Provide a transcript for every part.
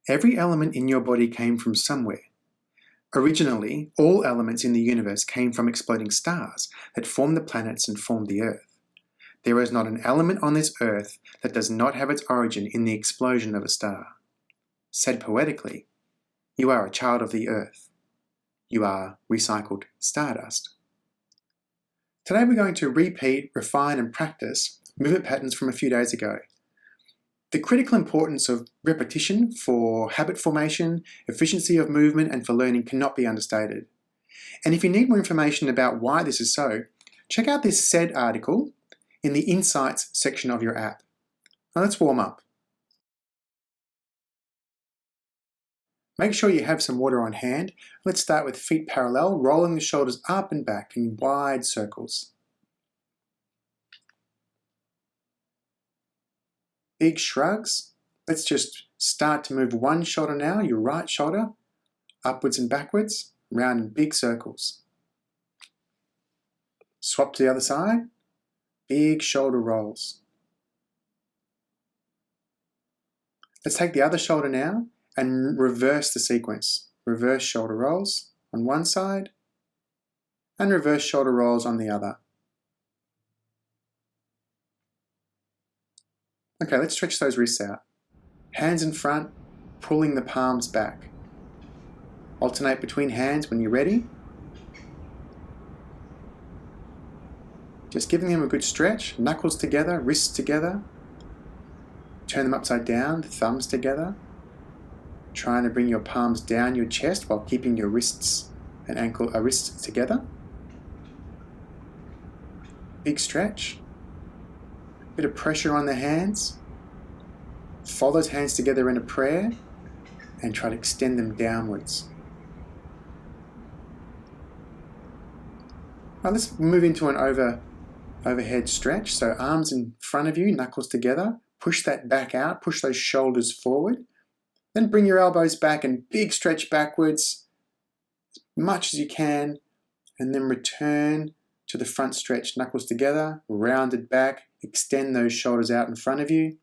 Every element in your body came from somewhere. Originally, all elements in the universe came from exploding stars that formed the planets and formed the Earth. There is not an element on this Earth that does not have its origin in the explosion of a star. Said poetically, you are a child of the Earth. You are recycled stardust. Today we're going to repeat, refine and practice movement patterns from a few days ago. The critical importance of repetition for habit formation, efficiency of movement and for learning cannot be understated. And if you need more information about why this is so, check out this SAID article in the Insights section of your app. Now let's warm up. Make sure you have some water on hand. Let's start with feet parallel, rolling the shoulders up and back in wide circles. Big shrugs. Let's just start to move one shoulder now, your right shoulder, upwards and backwards, round in big circles. Swap to the other side, big shoulder rolls. Let's take the other shoulder now and reverse the sequence. Reverse shoulder rolls on one side and reverse shoulder rolls on the other. Okay, let's stretch those wrists out. Hands in front, pulling the palms back. Alternate between hands when you're ready. Just giving them a good stretch, knuckles together, wrists together. Turn them upside down, thumbs together. Trying to bring your palms down your chest while keeping your wrists and wrists together. Big stretch. Bit of pressure on the hands. Fold those hands together in a prayer and try to extend them downwards. Now let's move into an overhead stretch. So arms in front of you, knuckles together. Push that back out, push those shoulders forward. Then bring your elbows back and big stretch backwards as much as you can. And then return to the front stretch, knuckles together, rounded back. Extend those shoulders out in front of you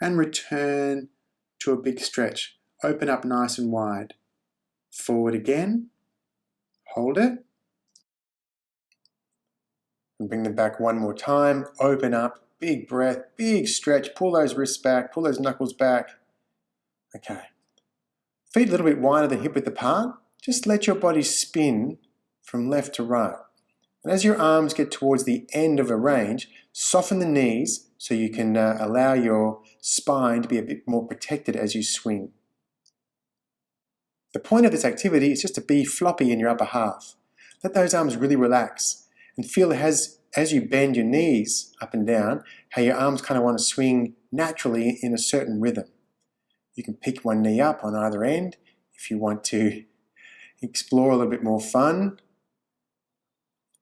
and return to a big stretch. Open up nice and wide. Forward again, hold it. And bring them back one more time. Open up, big breath, big stretch. Pull those wrists back, pull those knuckles back. Okay. Feet a little bit wider than hip width apart. Just let your body spin from left to right. And as your arms get towards the end of a range, soften the knees so you can allow your spine to be a bit more protected as you swing. The point of this activity is just to be floppy in your upper half. Let those arms really relax and feel as you bend your knees up and down, how your arms kind of want to swing naturally in a certain rhythm. You can pick one knee up on either end if you want to explore a little bit more fun.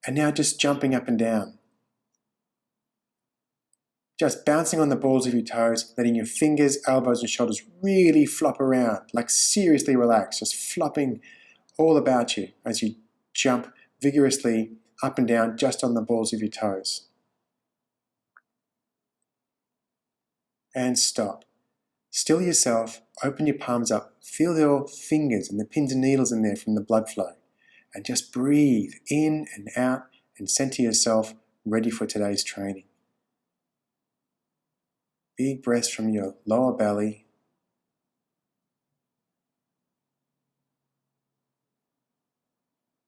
And now just jumping up and down. Just bouncing on the balls of your toes, letting your fingers, elbows and shoulders really flop around, like seriously relaxed, just flopping all about you as you jump vigorously up and down just on the balls of your toes. And stop. Still yourself, open your palms up, feel your fingers and the pins and needles in there from the blood flow. And just breathe in and out and center yourself ready for today's training. Big breaths from your lower belly.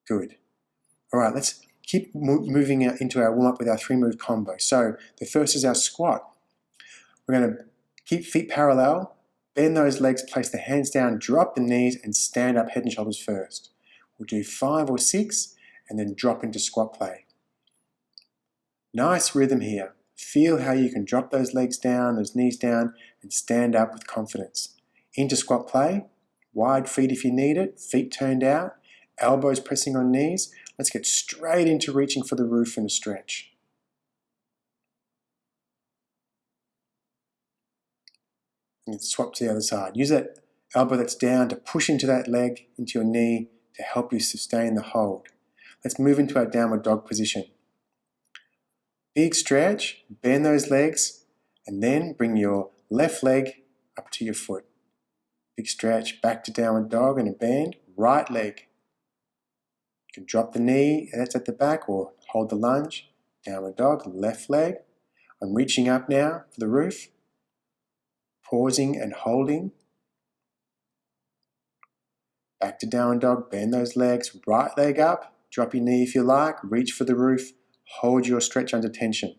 Good. All right, let's keep moving into our warm-up with our 3-move combo. So the first is our squat. We're going to keep feet parallel, bend those legs, place the hands down, drop the knees and stand up head and shoulders first. We'll do 5 or 6 and then drop into squat play. Nice rhythm here. Feel how you can drop those legs down, those knees down and stand up with confidence. Into squat play, wide feet if you need it, feet turned out, elbows pressing on knees. Let's get straight into reaching for the roof in a stretch. And swap to the other side. Use that elbow that's down to push into that leg, into your knee, to help you sustain the hold. Let's move into our downward dog position. Big stretch, bend those legs, and then bring your left leg up to your foot. Big stretch, back to downward dog and a bend. Right leg. You can drop the knee, that's at the back, or hold the lunge. Downward dog, left leg. I'm reaching up now for the roof. Pausing and holding. Back to downward dog, bend those legs, right leg up, drop your knee if you like, reach for the roof, hold your stretch under tension.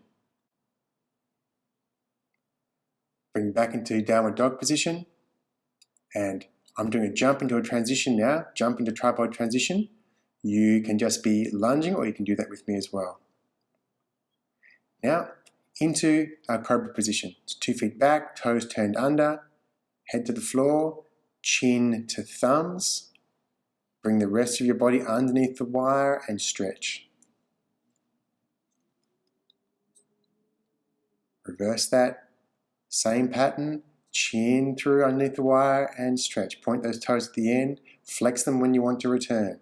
Bring back into downward dog position, and I'm doing a jump into a transition now, jump into tripod transition. You can just be lunging, or you can do that with me as well. Now, into our cobra position. It's 2 feet back, toes turned under, head to the floor, chin to thumbs. Bring the rest of your body underneath the wire and stretch. Reverse that. Same pattern, chin through underneath the wire and stretch. Point those toes at the end, flex them when you want to return.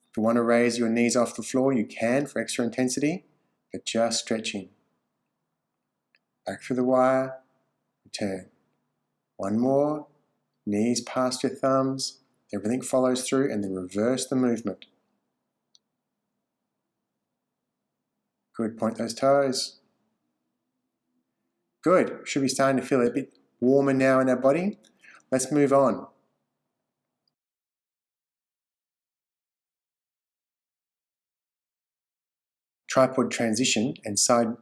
If you want to raise your knees off the floor, you can for extra intensity, but just stretching. Back through the wire, return. One more, knees past your thumbs, everything follows through, and then reverse the movement. Good, point those toes. Good, should be starting to feel a bit warmer now in our body. Let's move on. Tripod transition and side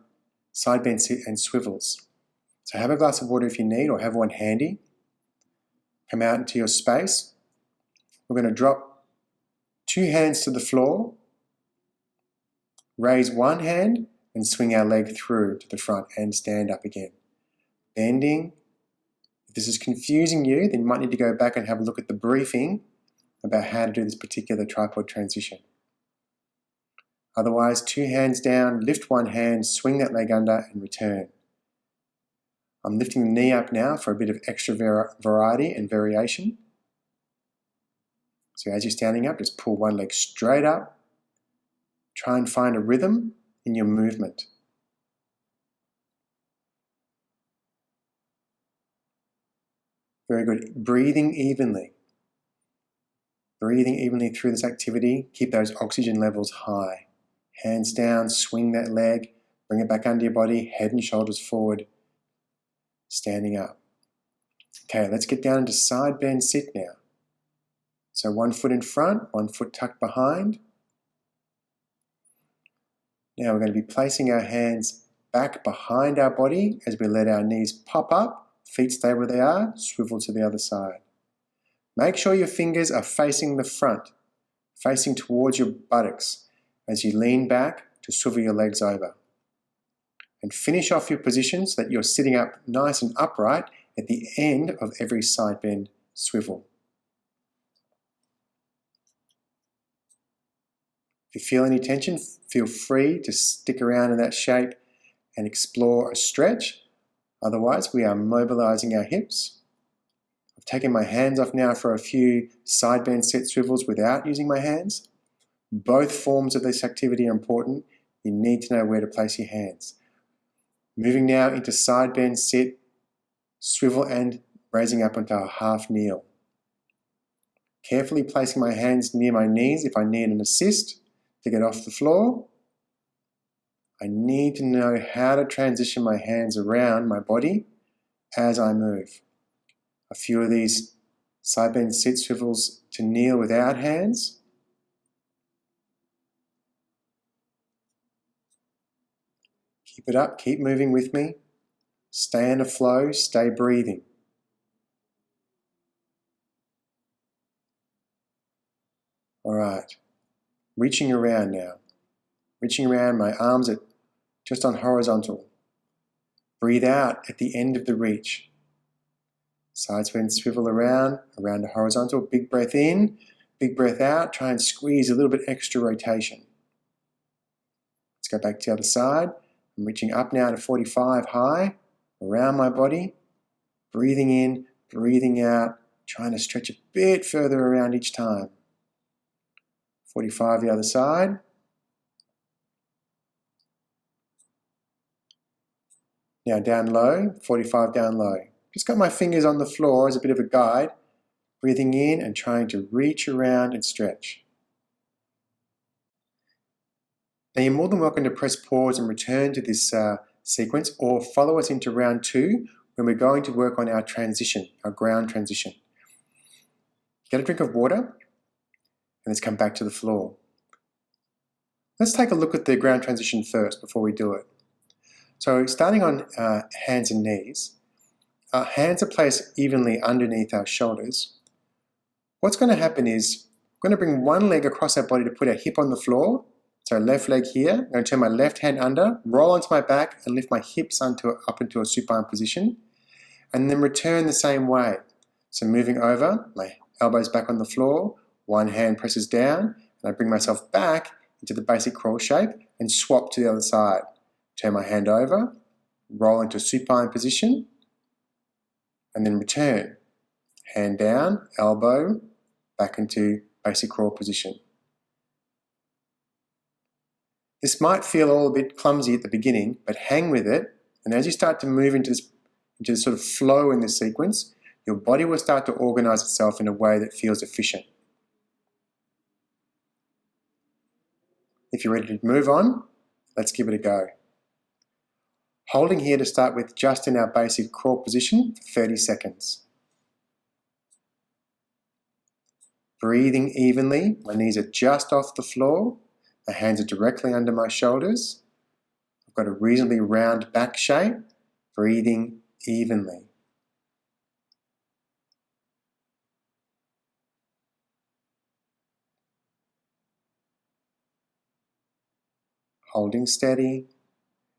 bend sit and swivels. So have a glass of water if you need, or have one handy. Come out into your space. We're going to drop 2 hands to the floor, raise one hand and swing our leg through to the front and stand up again. Bending. If this is confusing you, then you might need to go back and have a look at the briefing about how to do this particular tripod transition. Otherwise, 2 hands down, lift one hand, swing that leg under and return. I'm lifting the knee up now for a bit of extra variety and variation. So as you're standing up, just pull one leg straight up. Try and find a rhythm in your movement. Very good. Breathing evenly. Breathing evenly through this activity. Keep those oxygen levels high. Hands down, swing that leg, bring it back under your body, head and shoulders forward, standing up. Okay, let's get down into side bend sit now. So 1 foot in front, 1 foot tucked behind. Now we're going to be placing our hands back behind our body as we let our knees pop up, feet stay where they are, swivel to the other side. Make sure your fingers are facing the front, facing towards your buttocks as you lean back to swivel your legs over. And finish off your position so that you're sitting up nice and upright at the end of every side bend swivel. If you feel any tension, feel free to stick around in that shape and explore a stretch. Otherwise, we are mobilizing our hips. I've taken my hands off now for a few side bend sit swivels without using my hands. Both forms of this activity are important. You need to know where to place your hands. Moving now into side bend sit, swivel and raising up onto a half kneel. Carefully placing my hands near my knees if I need an assist to get off the floor. I need to know how to transition my hands around my body as I move. A few of these side bend sit swivels to kneel without hands. Keep it up, keep moving with me. Stay in a flow, stay breathing. All right, reaching around now. Reaching around, my arms are just on horizontal. Breathe out at the end of the reach. Side bend swivel around the horizontal. Big breath in, big breath out. Try and squeeze a little bit extra rotation. Let's go back to the other side. I'm reaching up now to 45 high, around my body. Breathing in, breathing out. Trying to stretch a bit further around each time. 45 the other side. Now down low, 45 down low. Just got my fingers on the floor as a bit of a guide, breathing in and trying to reach around and stretch. Now you're more than welcome to press pause and return to this sequence, or follow us into round 2 when we're going to work on our transition, our ground transition. Get a drink of water and let's come back to the floor. Let's take a look at the ground transition first before we do it. So starting on hands and knees, our hands are placed evenly underneath our shoulders. What's going to happen is we're going to bring one leg across our body to put our hip on the floor. So left leg here, I'm going to turn my left hand under, roll onto my back and lift my hips up into a supine position, and then return the same way. So moving over, my elbows back on the floor, one hand presses down, and I bring myself back into the basic crawl shape and swap to the other side. Turn my hand over, roll into a supine position, and then return. Hand down, elbow, back into basic crawl position. This might feel all a bit clumsy at the beginning, but hang with it, and as you start to move into this sort of flow in this sequence, your body will start to organize itself in a way that feels efficient. If you're ready to move on, let's give it a go. Holding here to start with just in our basic crawl position for 30 seconds. Breathing evenly, my knees are just off the floor. My hands are directly under my shoulders. I've got a reasonably round back shape. Breathing evenly. Holding steady.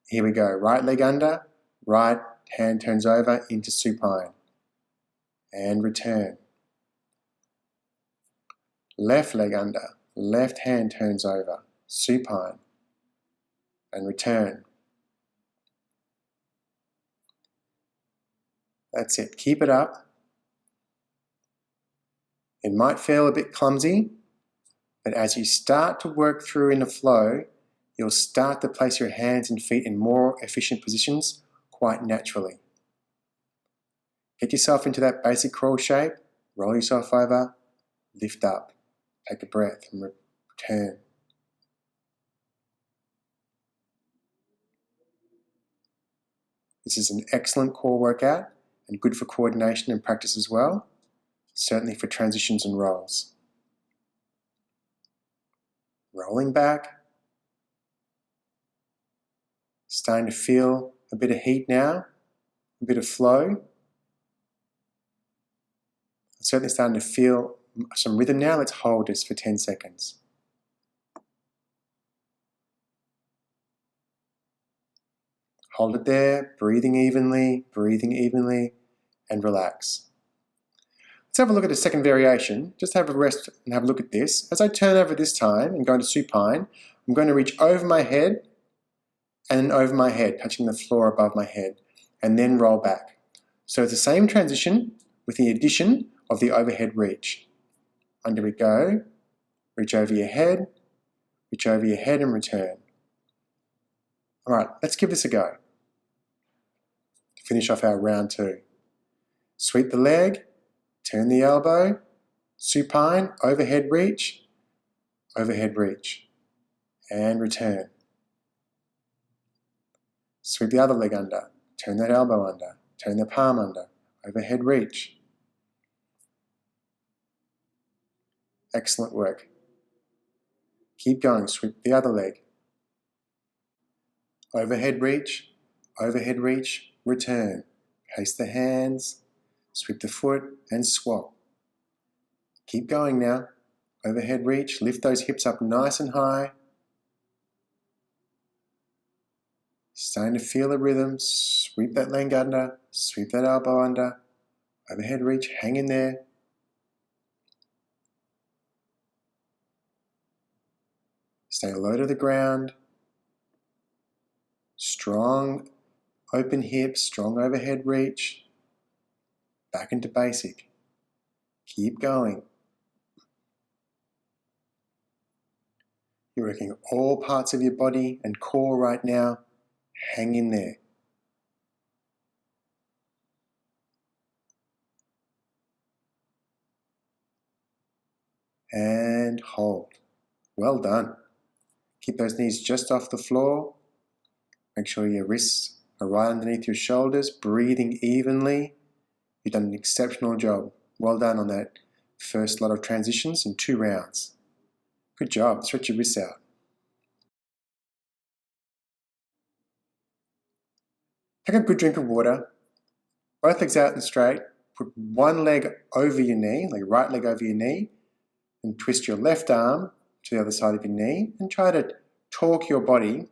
Here we go. Right leg under, right hand turns over into supine. And return. Left leg under, left hand turns over, supine. And return. That's it. Keep it up. It might feel a bit clumsy, but as you start to work through in the flow, you'll start to place your hands and feet in more efficient positions quite naturally. Get yourself into that basic crawl shape, roll yourself over, lift up, take a breath and return. This is an excellent core workout and good for coordination and practice as well, certainly for transitions and rolls. Rolling back, starting to feel a bit of heat now, a bit of flow. Certainly starting to feel some rhythm now. Let's hold this for 10 seconds. Hold it there, breathing evenly, and relax. Let's have a look at a second variation. Just have a rest and have a look at this. As I turn over this time and go into supine, I'm going to reach over my head and over my head, touching the floor above my head, and then roll back. So it's the same transition with the addition of the overhead reach. Under we go, reach over your head and return. All right, let's give this a go. To finish off our round 2. Sweep the leg, turn the elbow, supine, overhead reach, and return. Sweep the other leg under, turn that elbow under, turn the palm under, overhead reach. Excellent work. Keep going, sweep the other leg. Overhead reach, return. Place the hands, sweep the foot and swap. Keep going now. Overhead reach, lift those hips up nice and high. Starting to feel the rhythm, sweep that leg under, sweep that elbow under. Overhead reach, hang in there. Stay low to the ground. Strong open hips, strong overhead reach. Back into basic. Keep going. You're working all parts of your body and core right now. Hang in there. and hold. Well done. Keep those knees just off the floor. Make sure your wrists are right underneath your shoulders, breathing evenly. You've done an exceptional job. Well done on that first lot of transitions in 2 rounds. Good job. Stretch your wrists out. Take a good drink of water. Both legs out and straight. Put one leg over your knee, like right leg over your knee, and twist your left arm to the other side of your knee and try to torque your body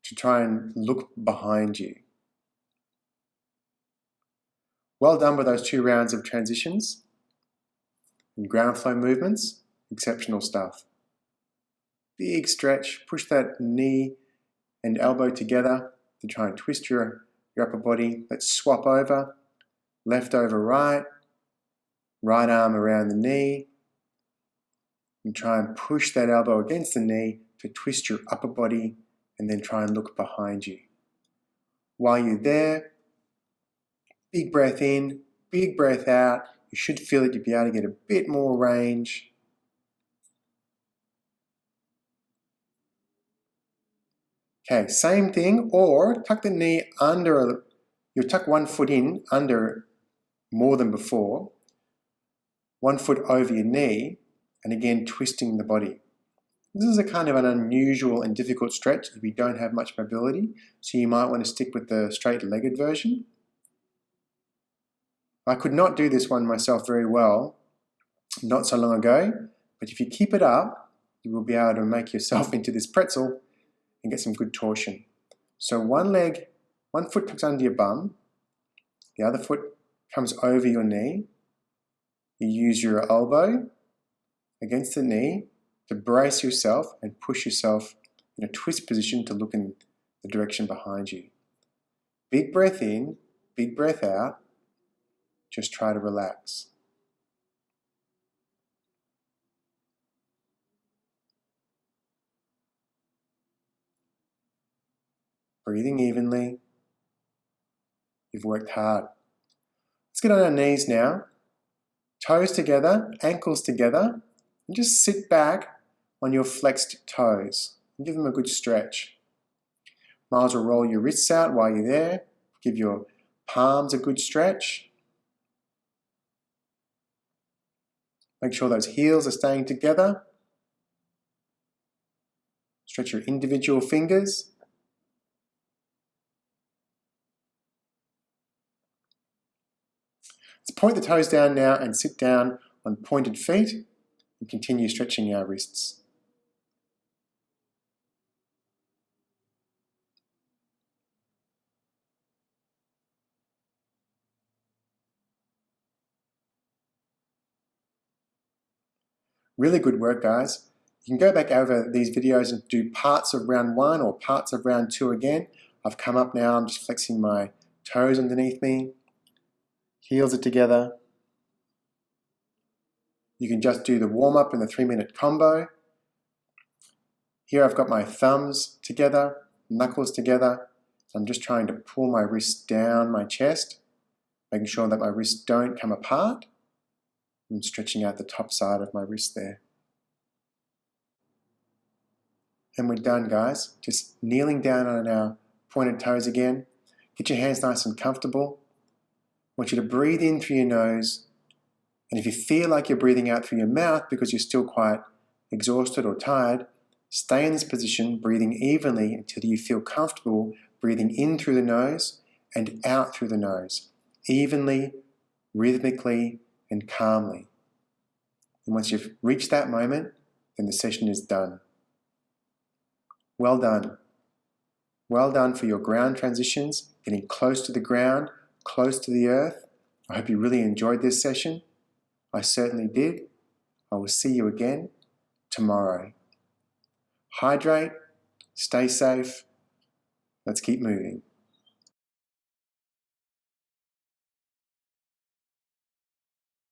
to try and look behind you. Well done with those 2 rounds of transitions and ground flow movements. Exceptional stuff. Big stretch. Push that knee and elbow together to try and twist your upper body. Let's swap over. Left over right. Right arm around the knee. And try and push that elbow against the knee to twist your upper body and then try and look behind you. While you're there, big breath in, big breath out. You should feel that you'll be able to get a bit more range. Okay, same thing, or tuck the knee under, you tuck one foot in under more than before, 1 foot over your knee, and again twisting the body. This is a kind of an unusual and difficult stretch if you don't have much mobility, so you might want to stick with the straight-legged version. I could not do this one myself very well not so long ago, but if you keep it up, you will be able to make yourself into this pretzel and get some good torsion. So one foot tucks under your bum, the other foot comes over your knee. You use your elbow against the knee to brace yourself and push yourself in a twist position to look in the direction behind you. Big breath in, big breath out. Just try to relax. Breathing evenly. You've worked hard. Let's get on our knees now. Toes together, ankles together, and just sit back on your flexed toes and give them a good stretch. Might as well roll your wrists out while you're there. Give your palms a good stretch. Make sure those heels are staying together. Stretch your individual fingers. Let's point the toes down now and sit down on pointed feet and continue stretching our wrists. Really good work, guys. You can go back over these videos and do parts of round 1 or parts of round 2 again. I've come up now, I'm just flexing my toes underneath me. Heels are together. You can just do the warm-up in the 3-minute combo. Here I've got my thumbs together, knuckles together. So I'm just trying to pull my wrists down my chest, making sure that my wrists don't come apart. I'm stretching out the top side of my wrist there. And we're done, guys. Just kneeling down on our pointed toes again. Get your hands nice and comfortable. I want you to breathe in through your nose. And if you feel like you're breathing out through your mouth because you're still quite exhausted or tired, stay in this position, breathing evenly until you feel comfortable breathing in through the nose and out through the nose, evenly, rhythmically, and calmly. And once you've reached that moment, then the session is done. Well done. Well done for your ground transitions, getting close to the ground, close to the earth. I hope you really enjoyed this session. I certainly did. I will see you again tomorrow. Hydrate, stay safe, let's keep moving.